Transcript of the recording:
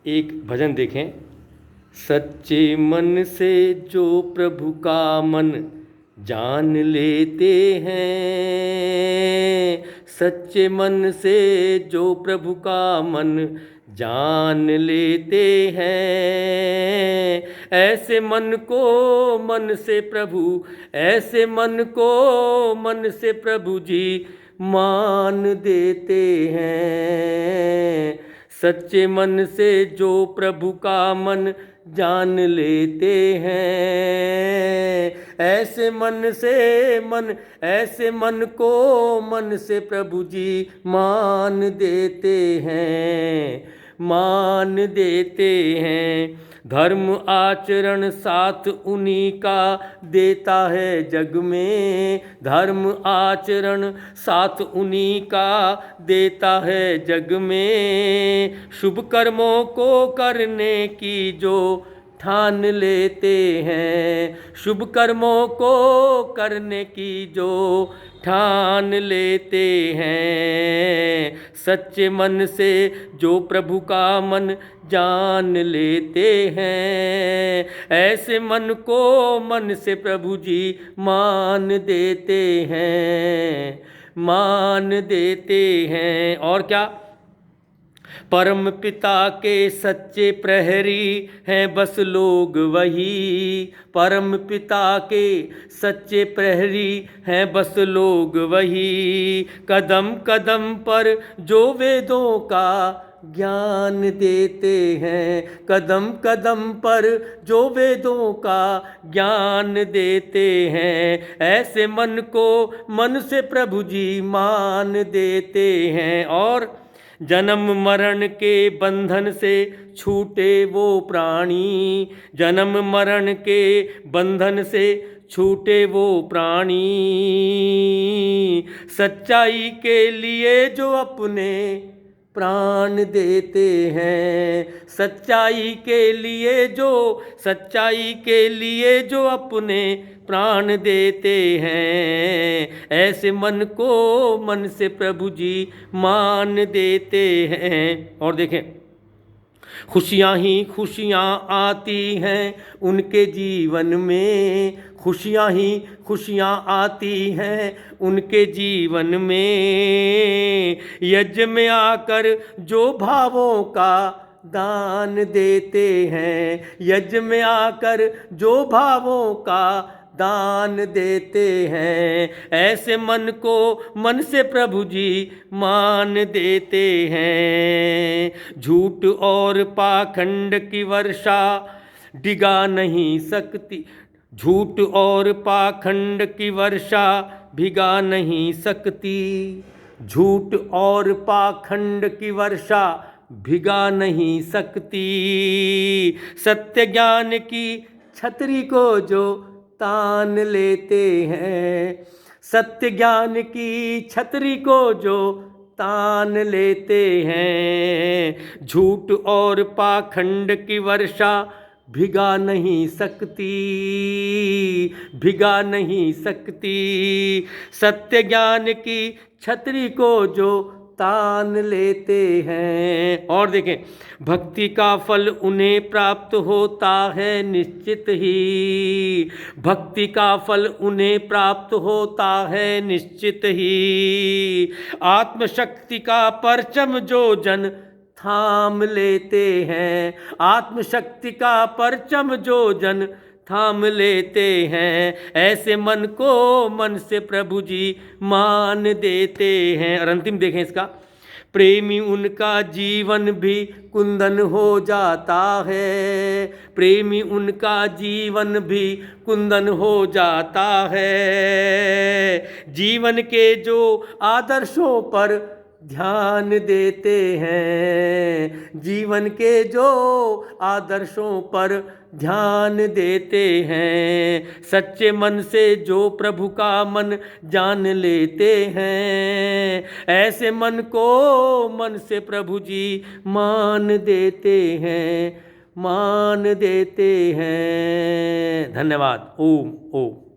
एक भजन देखें। सच्चे मन से जो प्रभु का मन जान लेते हैं, सच्चे मन से जो प्रभु का मन जान लेते हैं, ऐसे मन को मन से प्रभु, ऐसे मन को मन से प्रभु जी मान देते हैं। सच्चे मन से जो प्रभु का मन जान लेते हैं, ऐसे मन से मन, ऐसे मन को मन से प्रभु जी मान देते हैं, मान देते हैं। धर्म आचरण साथ उन्हीं का देता है जग में, धर्म आचरण साथ उन्हीं का देता है जग में। शुभ कर्मों को करने की जो ठान लेते हैं, शुभ कर्मों को करने की जो ठान लेते हैं, सच्चे मन से जो प्रभु का मन जान लेते हैं, ऐसे मन को मन से प्रभु जी मान देते हैं, मान देते हैं। और क्या? परम पिता के सच्चे प्रहरी हैं बस लोग वही, परम पिता के सच्चे प्रहरी हैं बस लोग वही। कदम कदम पर जो वेदों का ज्ञान देते हैं, कदम कदम पर जो वेदों का ज्ञान देते हैं, ऐसे मन को मन से प्रभु जी मान देते हैं। और जन्म मरण के बंधन से छूटे वो प्राणी, जन्म मरण के बंधन से छूटे वो प्राणी, सच्चाई के लिए जो अपने प्राण देते हैं, सच्चाई के लिए जो, सच्चाई के लिए जो अपने प्राण देते हैं, ऐसे मन को मन से प्रभु जी मान देते हैं। और देखें, खुशियाँ ही खुशियाँ आती हैं उनके जीवन में, खुशियाँ ही खुशियाँ आती हैं उनके जीवन में। यज्ञ में आकर जो भावों का दान देते हैं, यज्ञ में आकर जो भावों का दान देते हैं, ऐसे मन को मन से प्रभु जी मान देते हैं। झूठ और पाखंड की वर्षा डिगा नहीं सकती, झूठ और पाखंड की वर्षा भिगा नहीं सकती, झूठ और पाखंड की वर्षा भिगा नहीं सकती। सत्य ज्ञान की छतरी को जो तान लेते हैं, सत्य ज्ञान की छतरी को जो तान लेते हैं, झूठ और पाखंड की वर्षा भिगा नहीं सकती, भिगा नहीं सकती। सत्य ज्ञान की छतरी को जो तान लेते हैं। और देखें, भक्ति का फल उन्हें प्राप्त होता है निश्चित ही, भक्ति का फल उन्हें प्राप्त होता है निश्चित ही। आत्मशक्ति का परचम जो जन थाम लेते हैं, आत्मशक्ति का परचम जो जन थाम लेते हैं, ऐसे मन को मन से प्रभु जी मान देते हैं। और अंतिम देखें इसका, प्रेमी उनका जीवन भी कुंदन हो जाता है, प्रेमी उनका जीवन भी कुंदन हो जाता है। जीवन के जो आदर्शों पर ध्यान देते हैं, जीवन के जो आदर्शों पर ध्यान देते हैं, सच्चे मन से जो प्रभु का मन जान लेते हैं, ऐसे मन को मन से प्रभु जी मान देते हैं, मान देते हैं। धन्यवाद। ओम ओम।